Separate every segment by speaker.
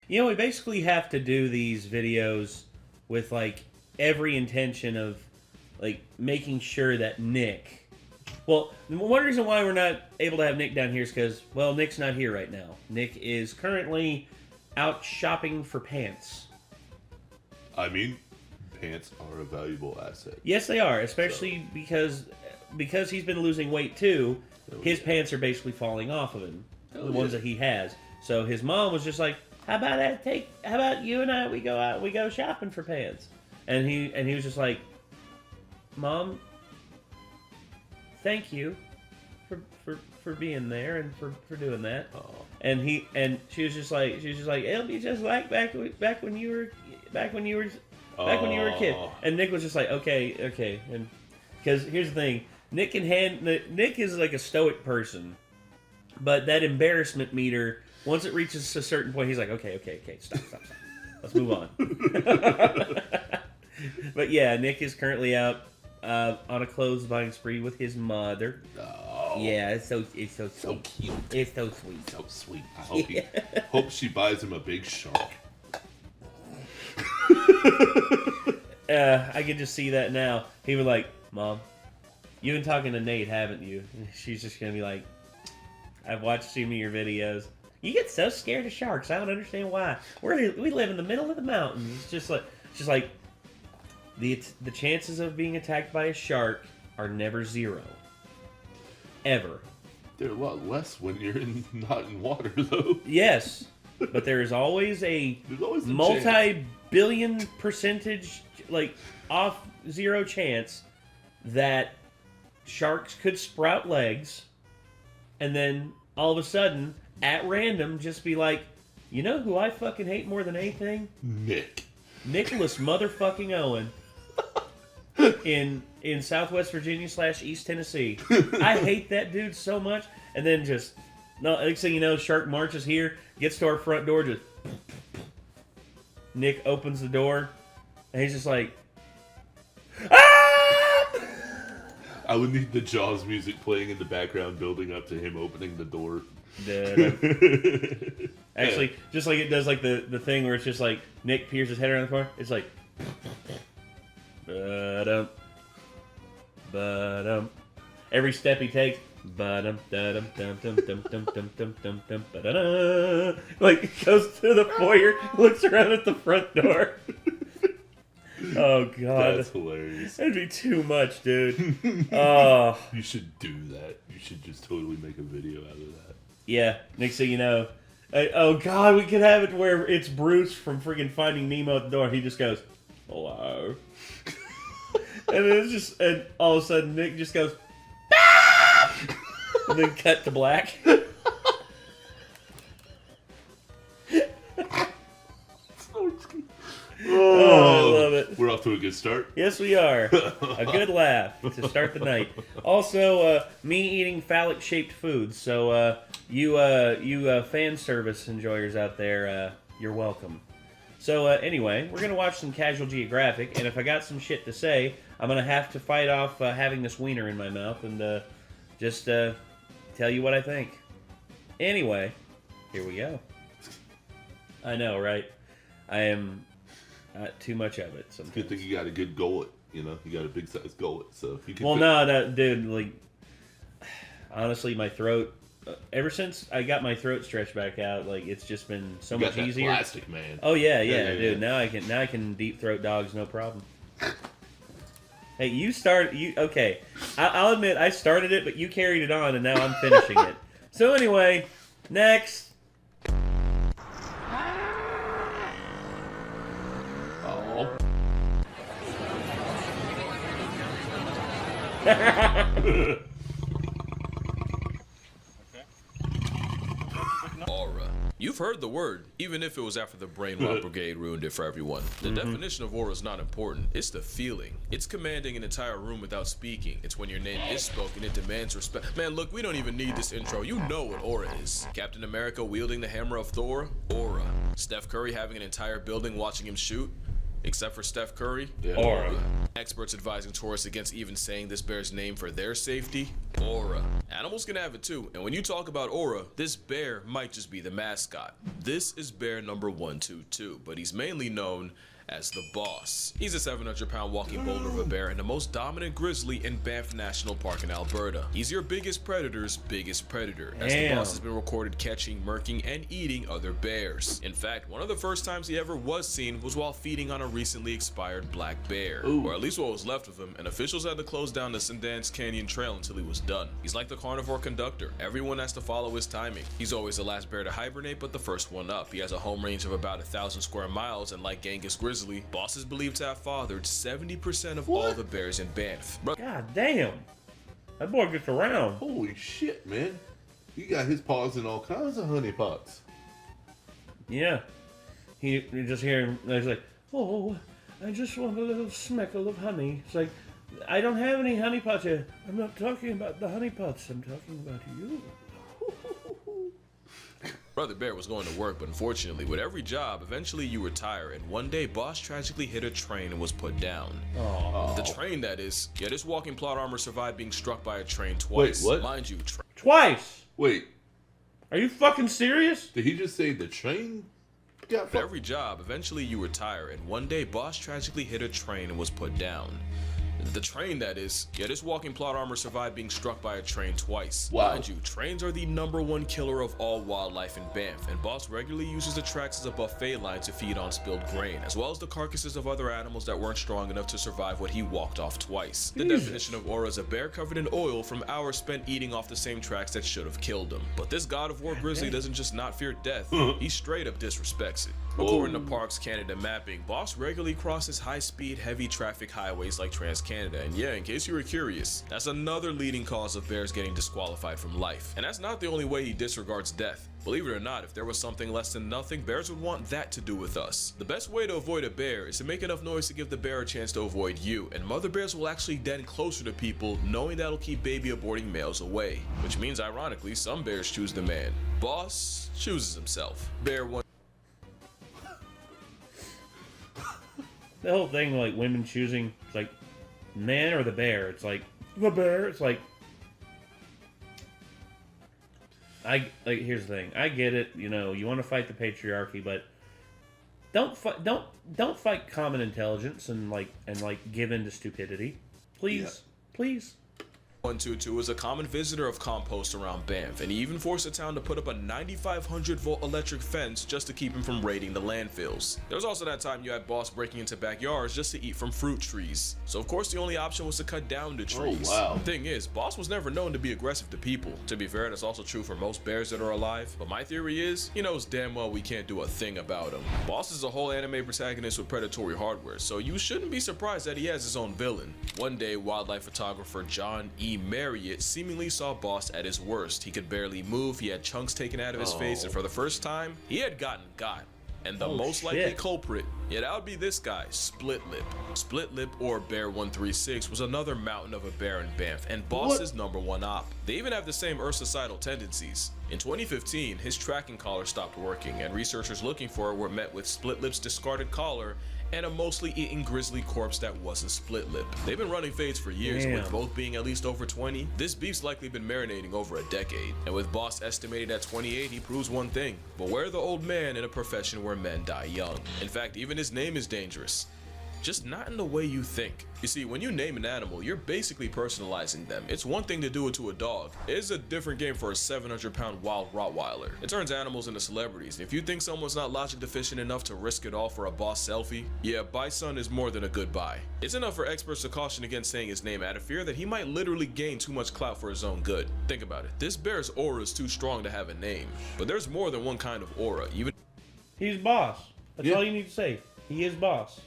Speaker 1: You know, we basically have to do these videos with, like, every intention of, like, making sure that Nick... Well, one reason why we're not able to have Nick down here is because, well, Nick's not here right now. Nick is currently out shopping for pants.
Speaker 2: I mean, pants are a valuable asset.
Speaker 1: Yes, they are, especially because he's been losing weight, too. His pants are basically falling off of him. The ones that he has. So his mom was just like, how about you and I, we go shopping for pants. And he was just like, Mom, thank you for being there and for doing that.
Speaker 2: Oh.
Speaker 1: And she was just like it'll be just like back when you were a kid. And Nick was just like, okay. And because here's the thing, Nick is like a stoic person, but that embarrassment meter, once it reaches a certain point, he's like, okay, stop. Let's move on. But yeah, Nick is currently out on a clothes buying spree with his mother.
Speaker 2: Oh.
Speaker 1: Yeah, it's so
Speaker 2: cute.
Speaker 1: It's so sweet.
Speaker 2: So sweet. I hope she buys him a big shark.
Speaker 1: I can just see that now. He was like, Mom, you've been talking to Nate, haven't you? And she's just gonna be like, I've watched some of your videos. You get so scared of sharks. I don't understand why. We live in the middle of the mountains. It's just like the chances of being attacked by a shark are never zero. Ever.
Speaker 2: They're a lot less when you're not in water, though.
Speaker 1: Yes, but there is always a
Speaker 2: chance.
Speaker 1: multi-billion percentage, like, off zero chance that sharks could sprout legs and then all of a sudden, at random, just be like, you know who I fucking hate more than anything? Nicholas motherfucking Owen in Southwest Virginia / East Tennessee. I hate that dude so much. And then just, next thing you know, Shark marches here, gets to our front door, just... Nick opens the door, and he's just like, ah!
Speaker 2: I would need the Jaws music playing in the background, building up to him opening the door.
Speaker 1: Actually, just like it does, like the thing where it's just like Nick peers his head around the corner. It's like, ba-dum, ba-dum. Every step he takes, ba-dum, da-dum, dum, dum, dum, dum, dum, dum, dum, dum, ba-da-da. Like goes to the foyer, looks around at the front door. Oh god,
Speaker 2: that's hilarious.
Speaker 1: That'd be too much, dude. Oh,
Speaker 2: you should do that. You should just totally make a video out of that.
Speaker 1: Yeah. Next thing you know, oh god, we could have it where it's Bruce from freaking Finding Nemo at the door. He just goes, hello, and then it's just, and all of a sudden Nick just goes, ah! And then cut to black. Oh, I love it.
Speaker 2: We're off to a good start.
Speaker 1: Yes, we are. A good laugh to start the night. Also, me eating phallic-shaped foods. So, you fan service enjoyers out there, you're welcome. So, anyway, we're going to watch some Casual Geographic, and if I got some shit to say, I'm going to have to fight off having this wiener in my mouth and just tell you what I think. Anyway, here we go. I know, right? I am... too much of it. Sometimes.
Speaker 2: Good thing you got a good gullet. You know, you got a big size gullet, so you can.
Speaker 1: Well, no, dude. Like, honestly, my throat. Ever since I got my throat stretched back out, like it's just been so much easier.
Speaker 2: Plastic, man.
Speaker 1: Oh yeah, dude. Now I can deep throat dogs, no problem. Hey, okay? I'll admit I started it, but you carried it on, and now I'm finishing it. So anyway, next.
Speaker 3: Aura. You've heard the word, even if it was after the brain rot brigade ruined it for everyone. The definition of aura is not important. It's the feeling. It's commanding an entire room without speaking. It's when your name is spoken, it demands respect. Man, look, we don't even need this intro. You know what aura is. Captain America wielding the hammer of Thor? Aura. Steph Curry having an entire building watching him shoot? Except for Steph Curry.
Speaker 2: Yeah.
Speaker 1: Aura.
Speaker 3: Experts advising tourists against even saying this bear's name for their safety. Aura. Animals can have it too, and when you talk about aura, this bear might just be the mascot. This is bear number 122, but he's mainly known as the boss. He's a 700-pound walking boulder of a bear and the most dominant grizzly in Banff National Park in Alberta. He's your biggest predator's biggest predator, as the boss has been recorded catching, murking, and eating other bears. In fact, one of the first times he ever was seen was while feeding on a recently expired black bear, or at least what was left of him, and officials had to close down the Sundance Canyon Trail until he was done. He's like the carnivore conductor. Everyone has to follow his timing. He's always the last bear to hibernate, but the first one up. He has a home range of about 1,000 square miles, and like Genghis Grizzly, Boss is believed to have fathered 70% of all the bears in Banff.
Speaker 1: God damn. That boy gets around.
Speaker 2: Holy shit, man. He got his paws in all kinds of honey pots.
Speaker 1: Yeah. You just hear him, he's like, oh, I just want a little smeckle of honey. It's like, I don't have any honey pots here. I'm not talking about the honey pots. I'm talking about you.
Speaker 3: Brother Bear was going to work, but unfortunately, with every job, eventually you retire, and one day, Boss tragically hit a train and was put down.
Speaker 1: Oh.
Speaker 3: The train, that is. Yeah, this walking plot armor survived being struck by a train twice.
Speaker 2: Wait, what?
Speaker 3: Mind you,
Speaker 1: Twice?
Speaker 2: Wait,
Speaker 1: Are you fucking serious?
Speaker 2: did he just say the train got
Speaker 3: with
Speaker 2: fucked?
Speaker 3: every job, eventually you retire, and one day, Boss tragically hit a train and was put down. The train, that is. Yeah, this walking plot armor survived being struck by a train twice.
Speaker 2: Wow.
Speaker 3: Mind you, trains are the #1 killer of all wildlife in Banff, and Boss regularly uses the tracks as a buffet line to feed on spilled grain, as well as the carcasses of other animals that weren't strong enough to survive what he walked off twice. The definition of aura is a bear covered in oil from hours spent eating off the same tracks that should have killed him. But this god of war grizzly doesn't just not fear death, he straight up disrespects it. According to Parks Canada mapping, Boss regularly crosses high-speed, heavy traffic highways like Trans-Canada, and yeah, in case you were curious, that's another leading cause of bears getting disqualified from life. And that's not the only way he disregards death. Believe it or not, if there was something less than nothing, bears would want that to do with us. The best way to avoid a bear is to make enough noise to give the bear a chance to avoid you, and mother bears will actually den closer to people, knowing that'll keep baby aborting males away. Which means, ironically, some bears choose the man. Boss chooses himself. Bear one.
Speaker 1: The whole thing, like, women choosing, it's like, man or the bear. It's like, the bear. It's like, here's the thing. I get it. You know, you want to fight the patriarchy, but don't fight common intelligence and give in to stupidity. Please, please.
Speaker 3: 122 is a common visitor of compost around Banff, and he even forced the town to put up a 9,500-volt electric fence just to keep him from raiding the landfills. There was also that time you had Boss breaking into backyards just to eat from fruit trees. So of course the only option was to cut down the trees.
Speaker 2: Oh, wow.
Speaker 3: The thing is, Boss was never known to be aggressive to people. To be fair, that's also true for most bears that are alive, but my theory is, he knows damn well we can't do a thing about him. Boss is a whole anime protagonist with predatory hardware, so you shouldn't be surprised that he has his own villain. One day, wildlife photographer John E. Marriott seemingly saw Boss at his worst. He could barely move, he had chunks taken out of his face, and for the first time, he had gotten got. And the most likely culprit, yeah, that would be this guy, Split Lip. Split Lip, or Bear 136, was another mountain of a bear in Banff, and Boss's #1 op. They even have the same societal tendencies. In 2015, his tracking collar stopped working, and researchers looking for it were met with Split Lip's discarded collar and a mostly eaten grizzly corpse that wasn't Split Lip. They've been running fades for years, and with both being at least over 20, this beef's likely been marinating over a decade. And with Boss estimated at 28, he proves one thing: beware the old man in a profession where men die young. In fact, even his name is dangerous. Just not in the way you think. You see, when you name an animal, you're basically personalizing them. It's one thing to do it to a dog. It's a different game for a 700-pound wild Rottweiler. It turns animals into celebrities, and if you think someone's not logic deficient enough to risk it all for a Boss selfie, yeah, Bison is more than a good buy. It's enough for experts to caution against saying his name out of fear that he might literally gain too much clout for his own good. Think about it. This bear's aura is too strong to have a name, but there's more than one kind of aura. Even
Speaker 1: He's Boss. That's all you need to say. He is Boss.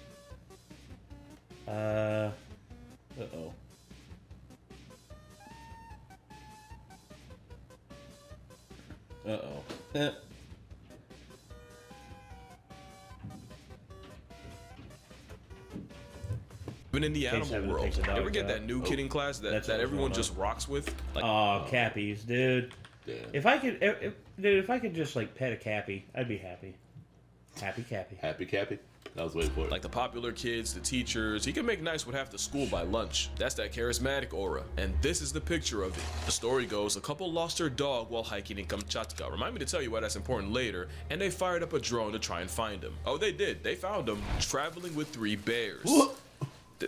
Speaker 1: Uh-oh.
Speaker 3: Even in the animal world, you ever get that new kid in class that everyone just rocks with? Like,
Speaker 1: Cappies, dude.
Speaker 2: Damn.
Speaker 1: If I could just like pet a Cappy, I'd be happy. Happy Cappy.
Speaker 2: Happy Cappy. I was waiting for it.
Speaker 3: Like the popular kids, the teachers, he can make nice with half the school by lunch. That's that charismatic aura. And this is the picture of it. The story goes, a couple lost their dog while hiking in Kamchatka. Remind me to tell you why that's important later. And they fired up a drone to try and find him. Oh, they did. They found him traveling with 3 bears.
Speaker 2: What?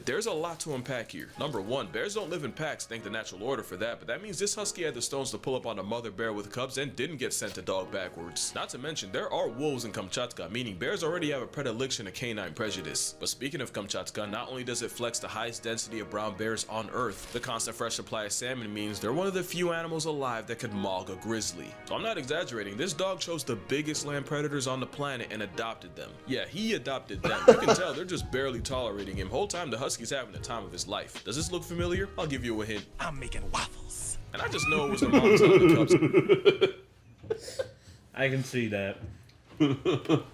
Speaker 3: There's a lot to unpack here. Number 1, bears don't live in packs, thank the natural order for that, but that means this husky had the stones to pull up on a mother bear with cubs and didn't get sent to dog backwards. Not to mention, there are wolves in Kamchatka, meaning bears already have a predilection to canine prejudice. But speaking of Kamchatka, not only does it flex the highest density of brown bears on Earth, the constant fresh supply of salmon means they're one of the few animals alive that could maul a grizzly. So I'm not exaggerating, this dog chose the biggest land predators on the planet and adopted them. Yeah, he adopted them. You can tell they're just barely tolerating him. Whole time the husky's having the time of his life. Does this look familiar? I'll give you a hint.
Speaker 4: I'm making waffles.
Speaker 3: And I just know it was the mom telling the cubs.
Speaker 1: I can see that.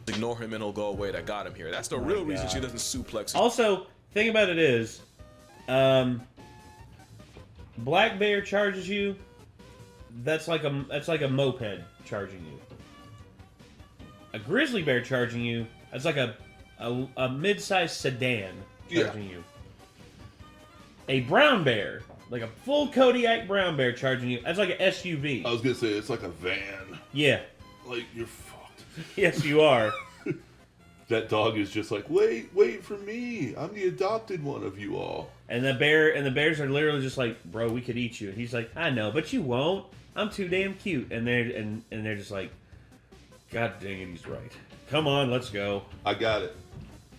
Speaker 3: Ignore him and he'll go away. That got him here. That's the real reason she doesn't suplex him.
Speaker 1: Also, thing about it is, black bear charges you. That's like a moped charging you. A grizzly bear charging you. That's like a mid-sized sedan charging you. A brown bear, like a full Kodiak brown bear charging you. That's like an SUV.
Speaker 2: I was gonna say it's like a van.
Speaker 1: Yeah.
Speaker 2: Like you're fucked.
Speaker 1: Yes, you are.
Speaker 2: That dog is just like, wait for me. I'm the adopted one of you all.
Speaker 1: And the bears are literally just like, bro, we could eat you. And he's like, I know, but you won't. I'm too damn cute. And they're just like, God dang it, he's right. Come on, let's go.
Speaker 2: I got it.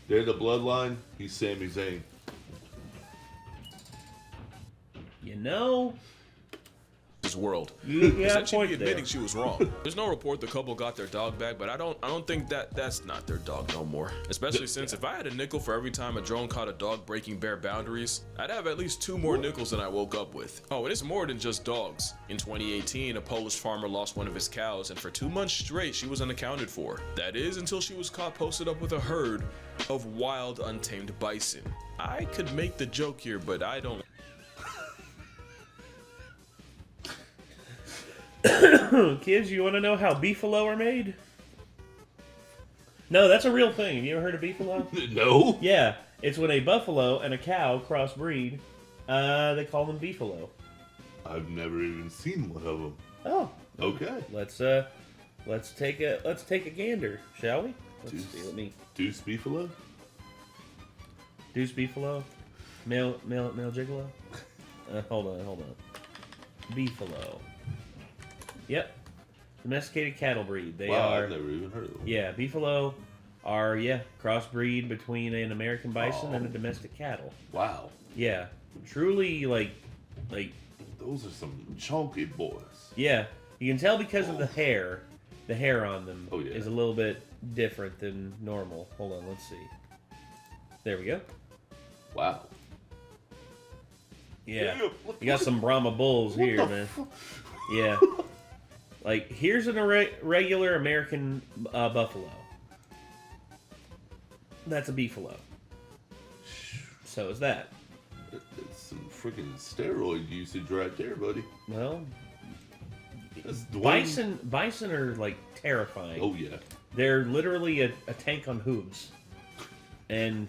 Speaker 2: They're the bloodline. He's Sami Zayn.
Speaker 1: You know?
Speaker 3: His world.
Speaker 1: Yeah,
Speaker 3: Said she'd
Speaker 1: point
Speaker 3: be admitting
Speaker 1: there.
Speaker 3: she was wrong. There's no report the couple got their dog back, but I don't think that's not their dog no more. Especially since if I had a nickel for every time a drone caught a dog breaking bear boundaries, I'd have at least 2 more nickels than I woke up with. Oh, and it's more than just dogs. In 2018, a Polish farmer lost one of his cows, and for 2 months straight, she was unaccounted for. That is until she was caught posted up with a herd of wild, untamed bison. I could make the joke here, but I don't.
Speaker 1: Kids, you want to know how beefalo are made? No, that's a real thing. Have you ever heard of beefalo?
Speaker 2: No.
Speaker 1: Yeah, it's when a buffalo and a cow crossbreed. They call them beefalo.
Speaker 2: I've never even seen one of them.
Speaker 1: Oh,
Speaker 2: Okay.
Speaker 1: let's take a gander, shall we? Let's see. Let me
Speaker 2: Deuce Beefalo?
Speaker 1: Deuce beefalo, male gigolo. Hold on. Beefalo. Yep. Domesticated cattle breed. They are.
Speaker 2: I've never even heard of them.
Speaker 1: Yeah, beefalo are crossbreed between an American bison and a domestic cattle.
Speaker 2: Wow.
Speaker 1: Yeah, truly like.
Speaker 2: Those are some chunky boys.
Speaker 1: Yeah, you can tell because of the hair. The hair on them
Speaker 2: Oh, yeah.
Speaker 1: is a little bit different than normal. Hold on, let's see. There we go.
Speaker 2: Wow.
Speaker 1: Yeah,
Speaker 2: Yeah,
Speaker 1: you got some Brahma bulls
Speaker 2: What
Speaker 1: here,
Speaker 2: the
Speaker 1: man.
Speaker 2: fu-
Speaker 1: Yeah. Like, here's a regular American buffalo. That's a beefalo. So is that.
Speaker 2: That's some freaking steroid usage right there, buddy.
Speaker 1: Well,
Speaker 2: That's Dwayne-
Speaker 1: bison are, like, terrifying.
Speaker 2: Oh, yeah.
Speaker 1: They're literally a tank on hooves. And,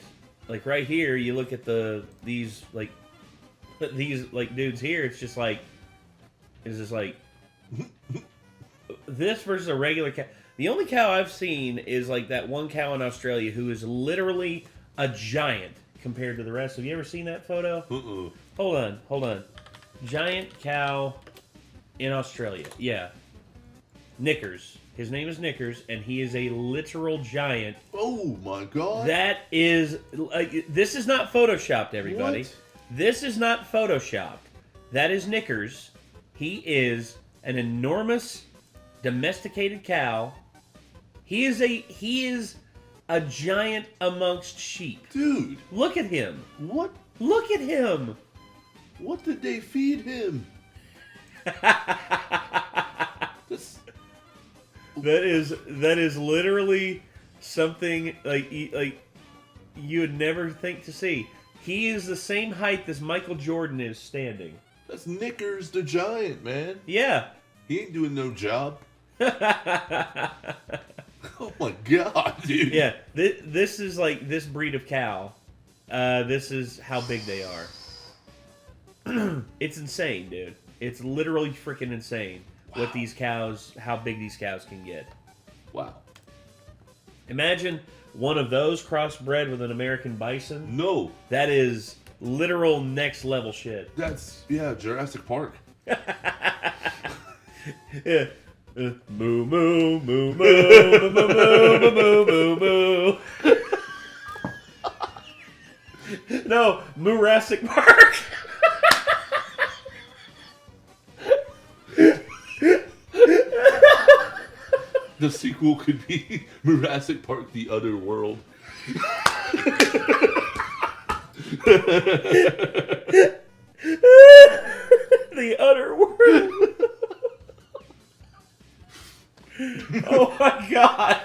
Speaker 1: like, right here, you look at these dudes here, it's just like, this versus a regular cow. The only cow I've seen is like that one cow in Australia who is literally a giant compared to the rest. Have you ever seen that photo? Hold on. Giant cow in Australia. Yeah. Knickers. His name is Knickers, and he is a literal giant.
Speaker 2: Oh, my God.
Speaker 1: That is... this is not photoshopped, everybody.
Speaker 2: What?
Speaker 1: This is not photoshopped. That is Knickers. He is an enormous domesticated cow. He is a giant amongst sheep.
Speaker 2: Dude.
Speaker 1: Look at him.
Speaker 2: What?
Speaker 1: Look at him.
Speaker 2: What did they feed him? This...
Speaker 1: That is literally something like you would never think to see. He is the same height as Michael Jordan is standing.
Speaker 2: That's Knickers the Giant, man.
Speaker 1: Yeah.
Speaker 2: He ain't doing no job. Oh my god, dude.
Speaker 1: Yeah, this is like this breed of cow. This is how big they are. It's insane, dude. It's literally freaking insane what these cows, how big these cows can get.
Speaker 2: Wow.
Speaker 1: Imagine one of those crossbred with an American bison.
Speaker 2: No.
Speaker 1: That is literal next level shit.
Speaker 2: That's, Jurassic Park.
Speaker 1: Yeah. Moo moo moo moo moo moo moo moo moo. No, Jurassic Park.
Speaker 2: The sequel could be Jurassic Park: The Other World.
Speaker 1: The Other World. Oh my god.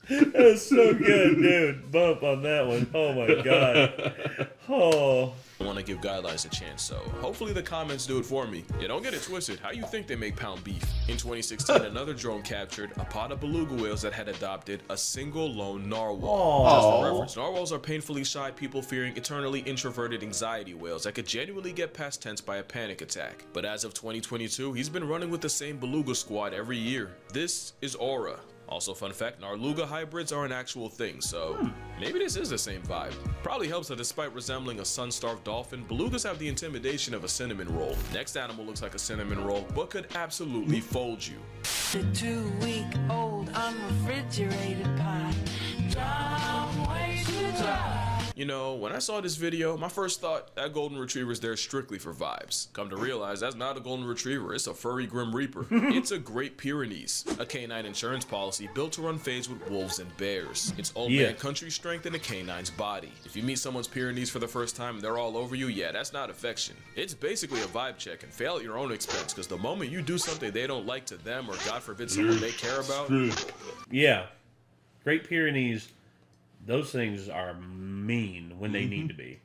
Speaker 1: That was so good, dude. Bump on that one. Oh my god. Oh.
Speaker 3: I want to give guidelines a chance, so hopefully the comments do it for me. Yeah, don't get it twisted. How you think they make pound beef? In 2016, another drone captured a pod of beluga whales that had adopted a single lone narwhal. Just for reference, narwhals are painfully shy, people-fearing, eternally introverted anxiety whales that could genuinely get past tense by a panic attack. But as of 2022, he's been running with the same beluga squad every year. This is Aura. Also, fun fact, Narluga hybrids are an actual thing, so maybe this is the same vibe. Probably helps that despite resembling a sun-starved dolphin, belugas have the intimidation of a cinnamon roll. Next animal looks like a cinnamon roll, but could absolutely fold you.
Speaker 4: The 2-week-old unrefrigerated pie. Long way to drive.
Speaker 3: You know, when I saw this video, my first thought, that golden retriever's there strictly for vibes. Come to realize, that's not a golden retriever, it's a furry Grim Reaper. It's a Great Pyrenees, a canine insurance policy built to run fades with wolves and bears. It's old man country strength in a canine's body. If you meet someone's Pyrenees for the first time and they're all over you, yeah, that's not affection. It's basically a vibe check and fail at your own expense, because the moment you do something they don't like to them, or God forbid someone they care about.
Speaker 1: Yeah. Great Pyrenees, those things are mean when they need to be.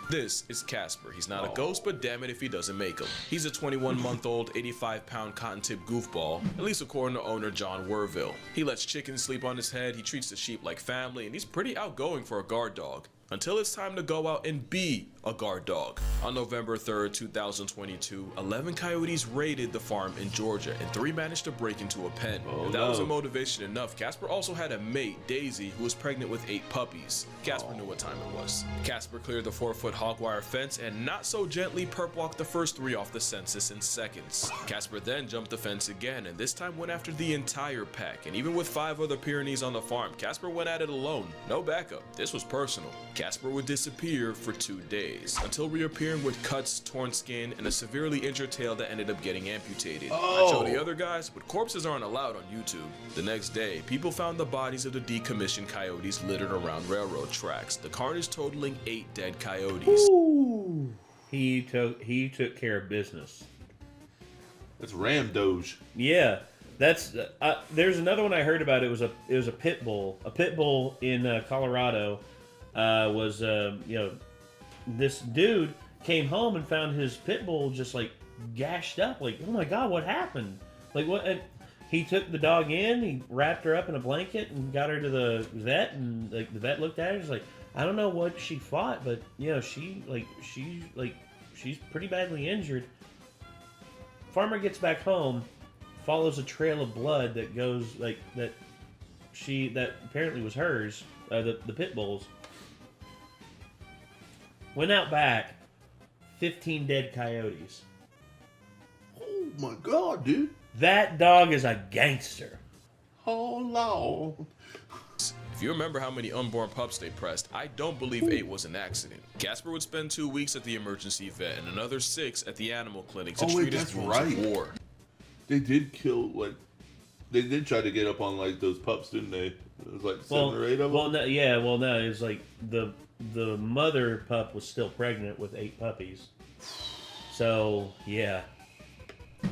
Speaker 3: This is Casper. He's not a ghost, but damn it if he doesn't make him. He's a 21-month-old, 85-pound cotton-tip goofball, at least according to owner John Werville. He lets chickens sleep on his head, he treats the sheep like family, and he's pretty outgoing for a guard dog. Until it's time to go out and be a guard dog. On November 3rd, 2022, 11 coyotes raided the farm in Georgia, and 3 managed to break into a pen. If that wasn't motivation enough, Casper also had a mate, Daisy, who was pregnant with 8 puppies. Casper knew what time it was. Casper cleared the 4-foot hog wire fence and not so gently perp walked the first 3 off the census in seconds. Casper then jumped the fence again, and this time went after the entire pack. And even with 5 other Pyrenees on the farm, Casper went at it alone. No backup. This was personal. Casper would disappear for 2 days, until reappearing with cuts, torn skin, and a severely injured tail that ended up getting amputated. I showed the other guys, but corpses aren't allowed on YouTube. The next day, people found the bodies of the decommissioned coyotes littered around railroad tracks, the carnage totaling 8 dead coyotes.
Speaker 1: Ooh. He took care of business.
Speaker 2: That's Ram Doge.
Speaker 1: Yeah. That's there's another one I heard about. It was a pit bull. A pit bull in Colorado. This dude came home and found his pit bull just like gashed up. Like, oh my god, what happened? Like, what? And he took the dog in, he wrapped her up in a blanket and got her to the vet, and like the vet looked at her. He's like, I don't know what she fought, but she's pretty badly injured. Farmer gets back home, follows a trail of blood that goes that apparently was hers, the pit bull's. Went out back, 15 dead coyotes.
Speaker 2: Oh my god, dude.
Speaker 1: That dog is a gangster.
Speaker 2: Oh Lord.
Speaker 3: If you remember how many unborn pups they pressed, I don't believe 8 was an accident. Casper would spend 2 weeks at the emergency vet and another 6 at the animal clinic to treat his wounds of war.
Speaker 2: They did kill, they did try to get up on, those pups, didn't they? It was 7 or 8 of them?
Speaker 1: Well, no, it was like the mother pup was still pregnant with 8 puppies. So, yeah.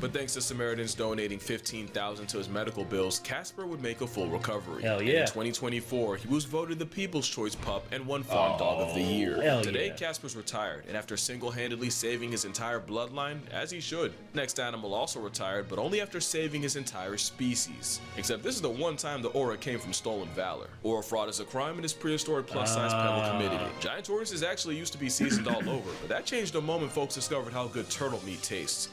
Speaker 3: But thanks to Samaritans donating $15,000 to his medical bills, Casper would make a full recovery.
Speaker 1: Hell
Speaker 3: And
Speaker 1: yeah.
Speaker 3: in 2024, he was voted the People's Choice Pup and won Farm Dog of the Year.
Speaker 1: Hell
Speaker 3: Today,
Speaker 1: yeah.
Speaker 3: Casper's retired, and after single-handedly saving his entire bloodline, as he should. Next animal also retired, but only after saving his entire species. Except this is the one time the aura came from stolen valor. Aura fraud is a crime and is prehistoric plus-size pebble committed it. Giant tortoises actually used to be seasoned all over, but that changed the moment folks discovered how good turtle meat tastes.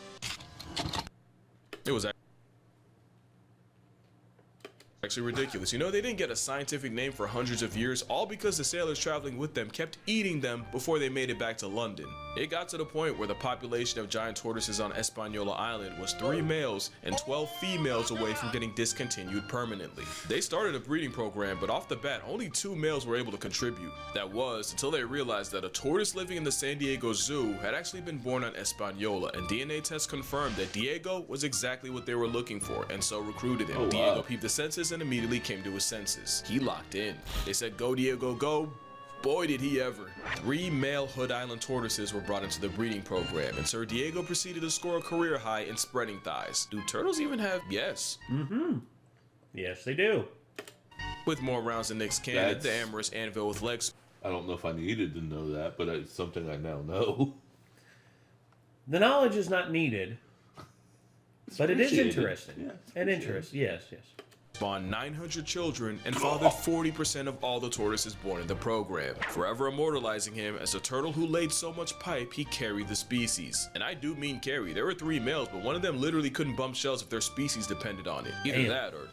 Speaker 3: It was actually ridiculous. You know, they didn't get a scientific name for hundreds of years, all because the sailors traveling with them kept eating them before they made it back to London. It got to the point where the population of giant tortoises on Hispaniola Island was 3 males and 12 females away from getting discontinued permanently. They started a breeding program, but off the bat, only 2 males were able to contribute. That was until they realized that a tortoise living in the San Diego Zoo had actually been born on Hispaniola, and DNA tests confirmed that Diego was exactly what they were looking for, and so recruited him.
Speaker 2: Oh, wow.
Speaker 3: Diego peeped the census and immediately came to his senses. He locked in. They said, "Go Diego, go." Boy, did he ever. 3 male Hood Island tortoises were brought into the breeding program, and Sir Diego proceeded to score a career high in spreading thighs. Do turtles even have? Yes.
Speaker 1: Yes, they do.
Speaker 3: With more rounds than Nick's cannon, the amorous anvil with legs.
Speaker 2: I don't know if I needed to know that, but it's something I now know.
Speaker 1: The knowledge is not needed, but it is
Speaker 2: appreciated.
Speaker 1: interesting.
Speaker 2: Yeah, it's
Speaker 1: and interest. Yes, yes.
Speaker 3: Spawned 900 children and fathered 40% of all the tortoises born in the program, forever immortalizing him as a turtle who laid so much pipe he carried the species. And I do mean carry. There were 3 males, but one of them literally couldn't bump shells if their species depended on it. Either
Speaker 1: Damn.
Speaker 3: that or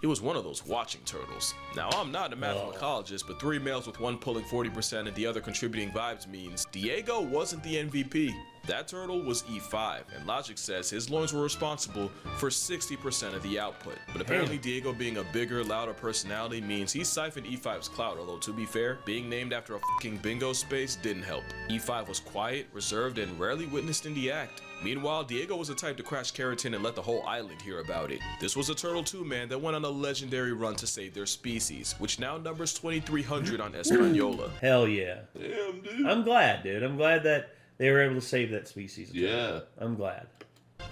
Speaker 3: it was one of those watching turtles. Now, I'm not a mathemacologist, but 3 males with one pulling 40% and the other contributing vibes means Diego wasn't the MVP. That turtle was E5, and logic says his loins were responsible for 60% of the output. But apparently Diego being a bigger, louder personality means he siphoned E5's clout, although to be fair, being named after a fucking bingo space didn't help. E5 was quiet, reserved, and rarely witnessed in the act. Meanwhile, Diego was the type to crash Keratin and let the whole island hear about it. This was a Turtle 2 man that went on a legendary run to save their species, which now numbers 2,300 on Hispaniola.
Speaker 1: Hell yeah.
Speaker 2: Damn, dude.
Speaker 1: I'm glad, dude. I'm glad that they were able to save that species.
Speaker 2: Yeah.
Speaker 1: I'm glad.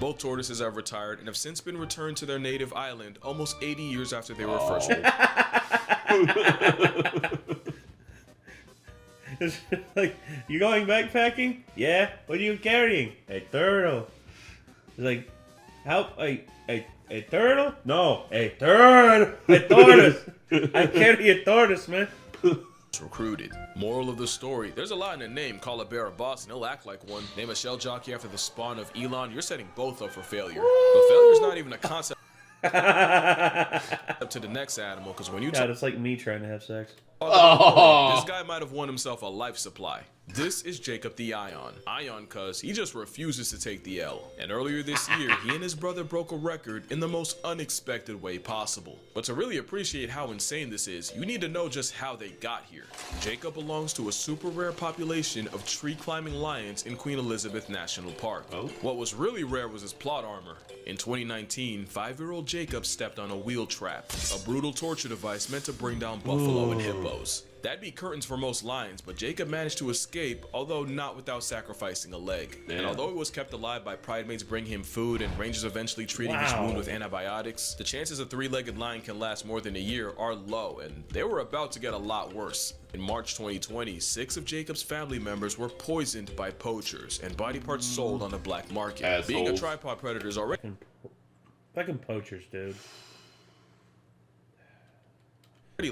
Speaker 3: Both tortoises have retired and have since been returned to their native island almost 80 years after they were first.
Speaker 1: It's like, you going backpacking? Yeah. What are you carrying? A turtle. It's like, how? A turtle? No, a turtle. A tortoise. I carry a tortoise, man.
Speaker 3: Recruited. Moral of the story, there's a lot in a name. Call a bear a boss and he'll act like one. Name a shell jockey after the spawn of Elon, you're setting both up for failure. But failure's not even a concept to the next animal, because when you
Speaker 1: God, it's like me trying to have sex.
Speaker 3: this guy might have won himself a life supply. This is Jacob the Ion. Ion cuz he just refuses to take the L. And earlier this year, he and his brother broke a record in the most unexpected way possible. But to really appreciate how insane this is, you need to know just how they got here. Jacob belongs to a super rare population of tree climbing lions in Queen Elizabeth National Park. What was really rare was his plot armor. In 2019, 5-year-old Jacob stepped on a wheel trap, a brutal torture device meant to bring down buffalo and hippos. That'd be curtains for most lions, but Jacob managed to escape, although not without sacrificing a leg. And although he was kept alive by pridemates bringing him food and rangers eventually treating his wound with antibiotics, the chances a 3-legged lion can last more than a year are low, and they were about to get a lot worse. In March 2020, 6 of Jacob's family members were poisoned by poachers and body parts sold on the black market.
Speaker 2: Assholes.
Speaker 3: Being a tripod predator is already
Speaker 1: Fucking poachers, dude.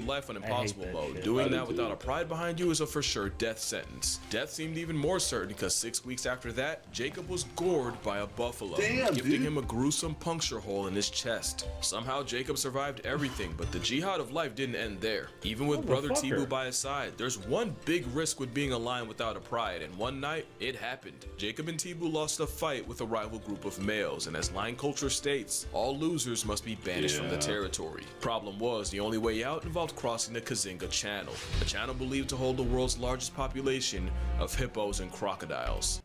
Speaker 3: life on impossible
Speaker 1: that
Speaker 3: mode.
Speaker 1: shit.
Speaker 3: Doing that without a pride behind you is a for sure death sentence. Death seemed even more certain because 6 weeks after that, Jacob was gored by a buffalo, gifting him a gruesome puncture hole in his chest. Somehow Jacob survived everything, but the jihad of life didn't end there. Even with brother Tibu by his side, there's one big risk with being a lion without a pride, and one night, it happened. Jacob and Tibu lost a fight with a rival group of males, and as lion culture states, all losers must be banished from the territory. Problem was, the only way out involved crossing the Kazinga Channel, a channel believed to hold the world's largest population of hippos and crocodiles.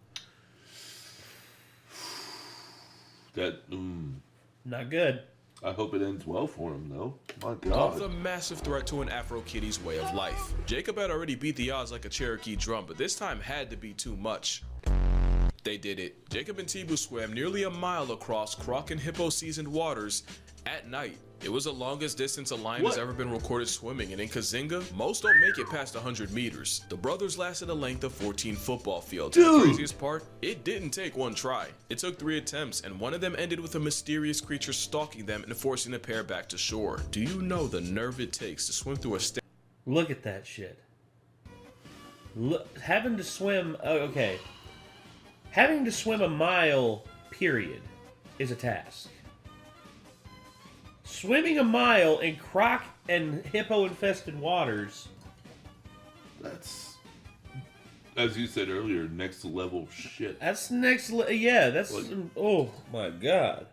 Speaker 1: Not good.
Speaker 2: I hope it ends well for him, though. My
Speaker 3: Of
Speaker 2: God.
Speaker 3: a massive threat to an Afro-Kitty's way of life. Jacob had already beat the odds like a Cherokee drum, but this time had to be too much. They did it. Jacob and Tibu swam nearly a mile across croc and hippo seasoned waters at night. It was the longest distance a lion has ever been recorded swimming, and in Kazinga, most don't make it past 100 meters. The brothers lasted a length of 14 football fields. And the craziest part, it didn't take one try. It took 3 attempts, and one of them ended with a mysterious creature stalking them and forcing the pair back to shore. Do you know the nerve it takes to swim through a
Speaker 1: Look at that shit. Look, having to swim... okay. Having to swim a mile, period, is a task. Swimming a mile in croc and hippo-infested waters.
Speaker 2: That's, as you said earlier, next level shit.
Speaker 1: That's yeah, that's... oh, my God.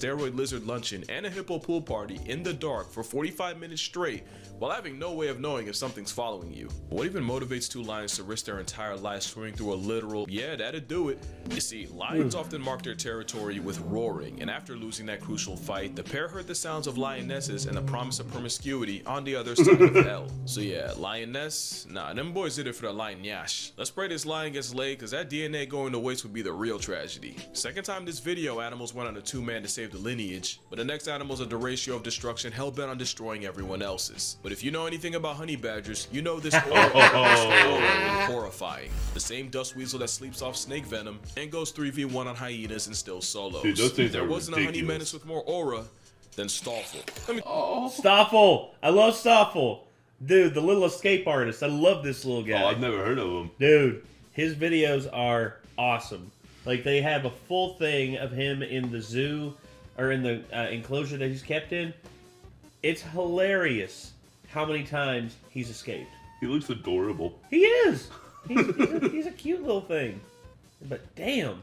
Speaker 3: steroid lizard luncheon and a hippo pool party in the dark for 45 minutes straight while having no way of knowing if something's following you. What even motivates 2 lions to risk their entire lives swimming through a literal, yeah, that'd do it. You see, lions often mark their territory with roaring, and after losing that crucial fight, the pair heard the sounds of lionesses and the promise of promiscuity on the other side of hell. So yeah, lioness? Nah, them boys did it for the lion yash. Let's pray this lion gets laid, cause that DNA going to waste would be the real tragedy. Second time this video, animals went on a 2-man to save the lineage, but the next animals are the ratio of destruction hell-bent on destroying everyone else's. But if you know anything about honey badgers, you know this aura is horrifying. The same dust weasel that sleeps off snake venom and goes 3v1 on hyenas and still solos.
Speaker 2: Dude, those things
Speaker 3: there
Speaker 2: are
Speaker 3: wasn't
Speaker 2: ridiculous.
Speaker 3: a honey menace with more aura than Stoffel.
Speaker 1: Stoffel! I love Stoffel! Dude, the little escape artist. I love this little guy.
Speaker 2: Oh, I've never heard of him.
Speaker 1: Dude, his videos are awesome. Like, they have a full thing of him in the zoo, or in the enclosure that he's kept in. It's hilarious how many times he's escaped.
Speaker 2: He looks adorable.
Speaker 1: He is! He's a cute little thing. But damn,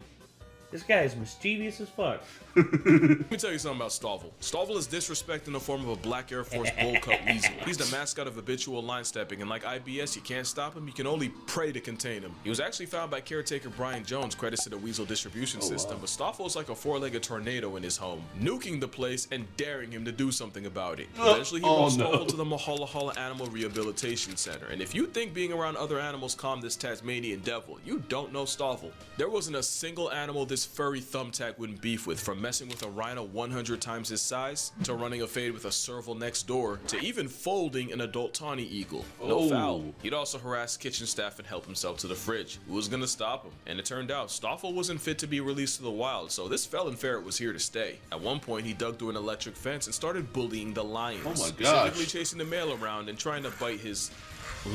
Speaker 1: this guy is mischievous as fuck.
Speaker 3: Let me tell you something about Stoffel. Stoffel is disrespect in the form of a black Air Force bowl cut weasel. He's the mascot of habitual line stepping, and like IBS, you can't stop him, you can only pray to contain him. He was actually found by caretaker Brian Jones, credits to the weasel distribution system, but Stoffel is like a 4-legged tornado in his home, nuking the place and daring him to do something about it. Eventually, he brought Stoffel to the Mahala Hala Animal Rehabilitation Center, and if you think being around other animals calmed this Tasmanian devil, you don't know Stoffel. There wasn't a single animal this furry thumbtack wouldn't beef with, from messing with a rhino 100 times his size, to running a fade with a serval next door, to even folding an adult tawny eagle. No foul. He'd also harass kitchen staff and help himself to the fridge. Who was gonna stop him? And it turned out Stoffel wasn't fit to be released to the wild, so this felon ferret was here to stay. At one point, he dug through an electric fence and started bullying the lions.
Speaker 2: Oh my
Speaker 3: specifically
Speaker 2: gosh.
Speaker 3: chasing the male around and trying to bite his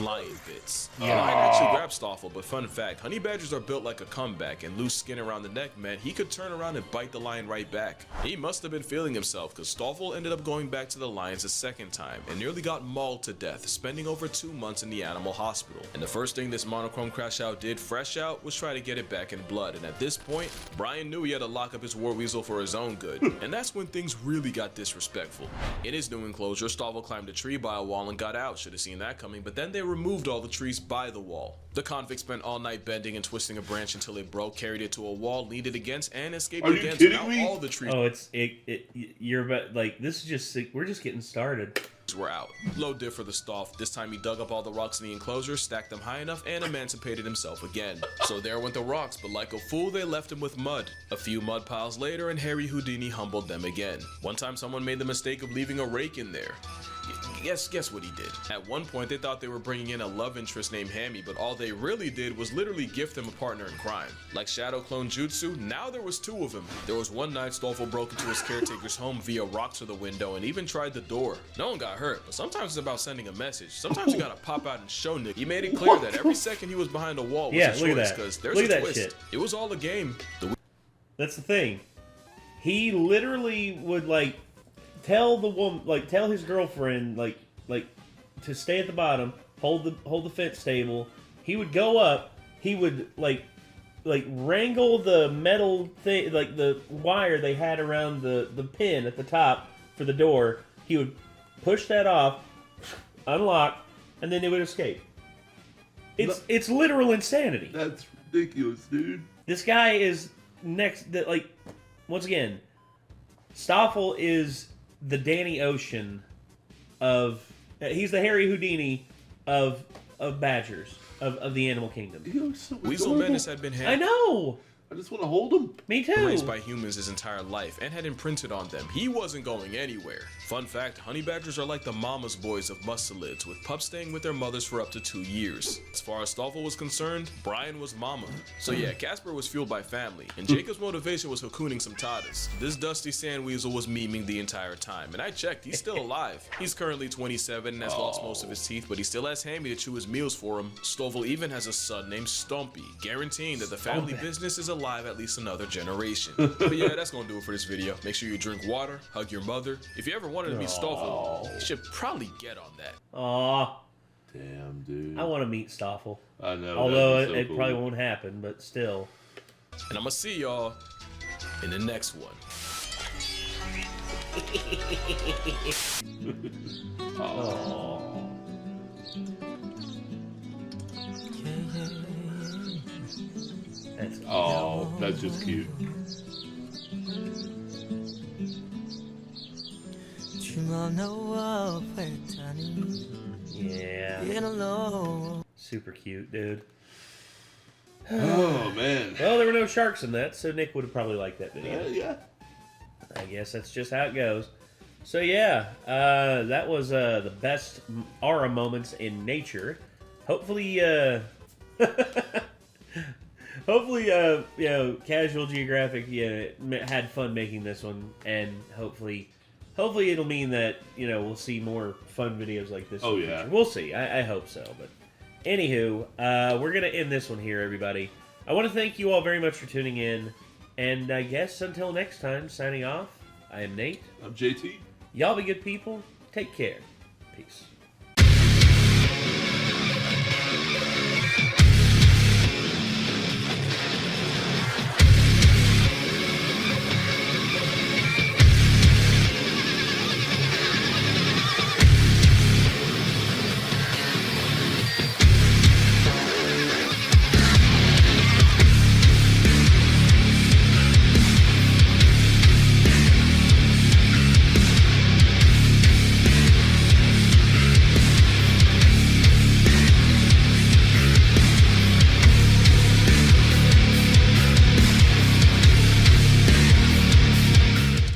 Speaker 3: lion bits. The lion actually grabbed Stoffel, but fun fact, honey badgers are built like a comeback, and loose skin around the neck meant he could turn around and bite the lion right back. He must have been feeling himself, because Stoffel ended up going back to the lions a second time and nearly got mauled to death, spending over 2 months in the animal hospital. And the first thing this monochrome crash out did, fresh out, was try to get it back in blood, and at this point, Brian knew he had to lock up his war weasel for his own good, and that's when things really got disrespectful. In his new enclosure, Stoffel climbed a tree by a wall and got out, should have seen that coming, but then they removed all the trees by the wall. The convict spent all night bending and twisting a branch until it broke, carried it to a wall, leaned it against, and escaped
Speaker 2: Are you
Speaker 3: again.
Speaker 2: kidding
Speaker 3: Now
Speaker 2: me?
Speaker 3: all the trees
Speaker 1: You're about, like, this is just, we're just getting started.
Speaker 3: were out. Low diff for the Stoff. This time he dug up all the rocks in the enclosure, stacked them high enough, and emancipated himself again. So there went the rocks, but like a fool, they left him with mud. A few mud piles later, and Harry Houdini humbled them again. One time someone made the mistake of leaving a rake in there. Guess what he did. At one point, they thought they were bringing in a love interest named Hammy, but all they really did was literally gift him a partner in crime. Like Shadow Clone Jutsu, now there was 2 of them. There was one night Stoffel broke into his caretaker's home via rocks through the window and even tried the door. No one got hurt, but sometimes it's about sending a message. Sometimes you gotta pop out and show Nick. He made it clear that every second he was behind a wall was a choice, because there's a twist.
Speaker 1: Shit.
Speaker 3: It was all a game.
Speaker 1: That's the thing. He literally would, like, tell the woman, like, tell his girlfriend, like to stay at the bottom, hold the fence stable. He would go up. He would like wrangle the metal thing, like the wire they had around the pin at the top for the door. He would push that off, unlock, and then they would escape. It's literal insanity.
Speaker 2: That's ridiculous, dude.
Speaker 1: This guy is once again, Stoffel is the Danny Ocean of, he's the Harry Houdini of badgers. of the animal kingdom.
Speaker 2: He looks so
Speaker 3: Weasel
Speaker 2: adorable.
Speaker 3: Menace had been
Speaker 1: I know.
Speaker 2: I just want to hold him.
Speaker 1: Me too.
Speaker 3: raised by humans his entire life and had imprinted on them. He wasn't going anywhere. Fun fact, honey badgers are like the mama's boys of mustelids, with pups staying with their mothers for up to 2 years. As far as Stoffel was concerned, Brian was mama. So yeah, Casper was fueled by family, and Jacob's motivation was cocooning some tatas. This dusty sand weasel was memeing the entire time, and I checked, he's still alive. He's currently 27 and has lost most of his teeth, but he still has Hammy to chew his meals for him. Stoffel even has a son named Stompy, guaranteeing that the family business is alive at least another generation. But yeah, that's gonna do it for this video. Make sure you drink water, hug your mother. If you ever wanted to meet Stoffel, you should probably get on that.
Speaker 1: Aw,
Speaker 2: Damn, dude.
Speaker 1: I want to meet Stoffel.
Speaker 2: I know.
Speaker 1: Although
Speaker 2: that'd be so
Speaker 1: it
Speaker 2: cool.
Speaker 1: probably won't happen, but still.
Speaker 3: And I'm gonna see y'all in the next one.
Speaker 1: Oh. That's cute.
Speaker 2: Oh, that's just cute.
Speaker 1: Yeah. Super cute, dude.
Speaker 2: Oh, man.
Speaker 1: Well, there were no sharks in that, so Nick would have probably liked that video.
Speaker 2: Yeah.
Speaker 1: I guess that's just how it goes. So yeah, that was the best aura moments in nature. Hopefully, hopefully, you know, Casual Geographic, had fun making this one, and hopefully it'll mean that, you know, we'll see more fun videos like this.
Speaker 2: Oh,
Speaker 1: in the
Speaker 2: yeah.
Speaker 1: future. We'll see. I hope so. But anywho, we're gonna end this one here, everybody. I want to thank you all very much for tuning in, and I guess until next time, signing off. I am Nate.
Speaker 2: I'm JT.
Speaker 1: Y'all be good people. Take care. Peace.